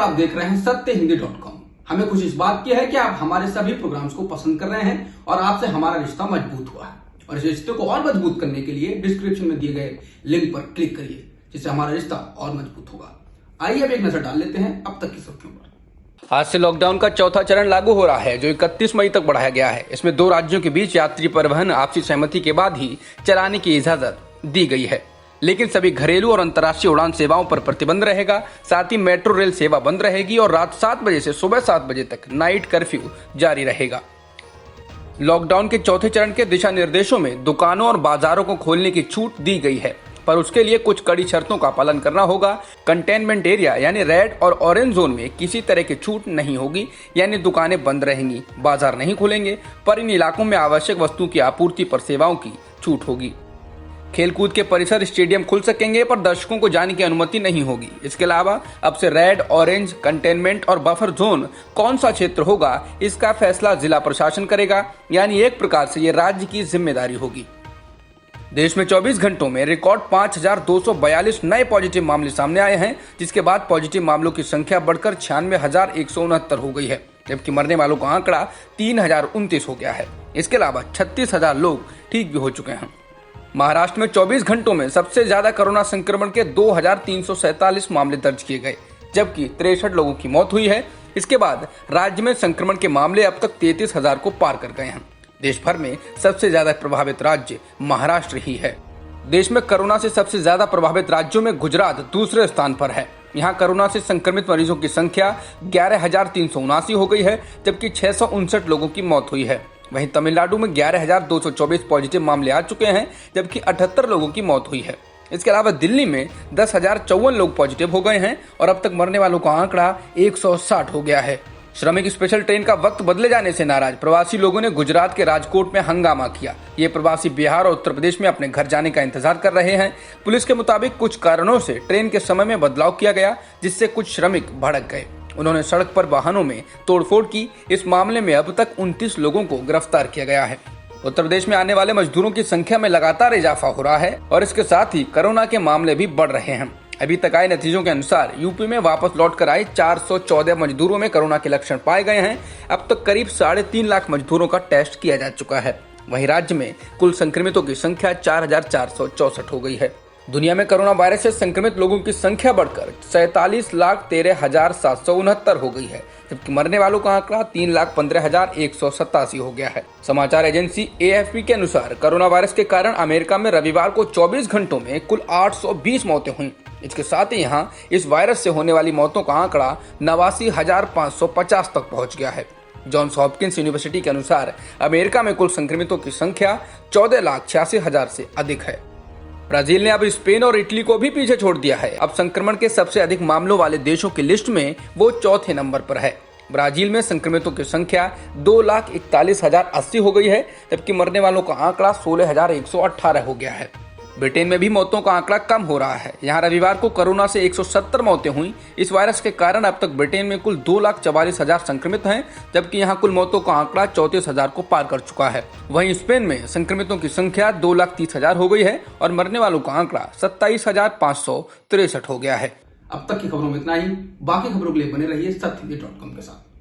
आप देख रहे हैं सत्यहिंदी.com। हमें खुशी इस बात की है कि आप हमारे सभी प्रोग्राम्स को पसंद कर रहे हैं और आपसे हमारा रिश्ता मजबूत हुआ है। और इस रिश्ते को और मजबूत करने के लिए डिस्क्रिप्शन में दिए गए लिंक पर क्लिक करिए, जिससे हमारा रिश्ता और मजबूत होगा। आइए अब एक नजर डाल लेते हैं अब तक की सुर्खियों पर। आज से लॉकडाउन का चौथा चरण लागू हो रहा है, जो 31 मई तक बढ़ाया गया है। इसमें 2 राज्यों के बीच यात्री परिवहन आपसी सहमति के बाद ही चलाने की इजाजत दी गई है, लेकिन सभी घरेलू और अंतर्राष्ट्रीय उड़ान सेवाओं पर प्रतिबंध रहेगा। साथ ही मेट्रो रेल सेवा बंद रहेगी और रात 7 बजे से सुबह 7 बजे तक नाइट कर्फ्यू जारी रहेगा। लॉकडाउन के चौथे चरण के दिशा निर्देशों में दुकानों और बाजारों को खोलने की छूट दी गई है, पर उसके लिए कुछ कड़ी शर्तों का पालन करना होगा। कंटेनमेंट एरिया यानी रेड और ऑरेंज जोन में किसी तरह की छूट नहीं होगी, यानी दुकानें बंद रहेंगी, बाजार नहीं खुलेंगे, पर इन इलाकों में आवश्यक वस्तुओं की आपूर्ति पर सेवाओं की छूट होगी। खेलकूद के परिसर स्टेडियम खुल सकेंगे, पर दर्शकों को जाने की अनुमति नहीं होगी। इसके अलावा अब से रेड, ऑरेंज, कंटेनमेंट और बफर जोन कौन सा क्षेत्र होगा, इसका फैसला जिला प्रशासन करेगा, यानी एक प्रकार से ये राज्य की जिम्मेदारी होगी। देश में 24 घंटों में रिकॉर्ड 5,242 नए पॉजिटिव मामले सामने आए हैं, जिसके बाद पॉजिटिव मामलों की संख्या बढ़कर 96,169 हो गई है, जबकि मरने वालों का आंकड़ा 3,029 हो गया है। इसके अलावा 36,000 लोग ठीक भी हो चुके हैं। महाराष्ट्र में 24 घंटों में सबसे ज्यादा कोरोना संक्रमण के 2,347 मामले दर्ज किए गए, जबकि 63 लोगों की मौत हुई है। इसके बाद राज्य में संक्रमण के मामले अब तक 33,000 को पार कर गए हैं। देश भर में सबसे ज्यादा प्रभावित राज्य महाराष्ट्र ही है। देश में कोरोना से सबसे ज्यादा प्रभावित राज्यों में गुजरात दूसरे स्थान पर है। यहाँ कोरोना से संक्रमित मरीजों की संख्या 11,379 हो गई है, जबकि 659 लोगों की मौत हुई है। वहीं तमिलनाडु में 11,224 पॉजिटिव मामले आ चुके हैं, जबकि 78 लोगों की मौत हुई है। इसके अलावा दिल्ली में 10,054 लोग पॉजिटिव हो गए हैं और अब तक मरने वालों का आंकड़ा 160 हो गया है। श्रमिक स्पेशल ट्रेन का वक्त बदले जाने से नाराज प्रवासी लोगों ने गुजरात के राजकोट में हंगामा किया। ये प्रवासी बिहार और उत्तर प्रदेश में अपने घर जाने का इंतजार कर रहे हैं। पुलिस के मुताबिक कुछ कारणों से ट्रेन के समय में बदलाव किया गया, जिससे कुछ श्रमिक भड़क गए। उन्होंने सड़क पर वाहनों में तोड़फोड़ की। इस मामले में अब तक 29 लोगों को गिरफ्तार किया गया है। उत्तर प्रदेश में आने वाले मजदूरों की संख्या में लगातार इजाफा हो रहा है और इसके साथ ही कोरोना के मामले भी बढ़ रहे हैं। अभी तक आए नतीजों के अनुसार यूपी में वापस लौट कर आए 414 मजदूरों में कोरोना के लक्षण पाए गए हैं। अब तक करीब 3.5 लाख मजदूरों का टेस्ट किया जा चुका है। वहीं राज्य में कुल संक्रमितों की संख्या 4,464 हो गई है। दुनिया में कोरोना वायरस से संक्रमित लोगों की संख्या बढ़कर 47,13,769 हो गई है, जबकि मरने वालों का आंकड़ा 3,15,187 हो गया है। समाचार एजेंसी AFP के अनुसार कोरोना वायरस के कारण अमेरिका में रविवार को 24 घंटों में कुल 820 मौतें हुई। इसके साथ ही यहाँ इस वायरस से होने वाली मौतों का आंकड़ा 89,550 तक पहुँच गया है। जॉन्स हॉपकिंस यूनिवर्सिटी के अनुसार अमेरिका में कुल संक्रमितों की संख्या 14,86,000 से अधिक है। ब्राजील ने अब स्पेन और इटली को भी पीछे छोड़ दिया है। अब संक्रमण के सबसे अधिक मामलों वाले देशों की लिस्ट में वो चौथे नंबर पर है। ब्राजील में संक्रमितों की संख्या 2,41,080 हो गई है, जबकि मरने वालों का आंकड़ा 16,118 हो गया है। ब्रिटेन में भी मौतों का आंकड़ा कम हो रहा है। यहाँ रविवार को कोरोना से 170 मौतें हुई। इस वायरस के कारण अब तक ब्रिटेन में कुल 2,44,000 संक्रमित हैं, जबकि यहाँ कुल मौतों का आंकड़ा 34,000 को पार कर चुका है। वहीं स्पेन में संक्रमितों की संख्या 2,30,000 हो गई है और मरने वालों का आंकड़ा 27,563 हो गया है। अब तक की खबरों में इतना ही। बाकी खबरों के लिए बने रहिए सत्यहिंदी.com के साथ।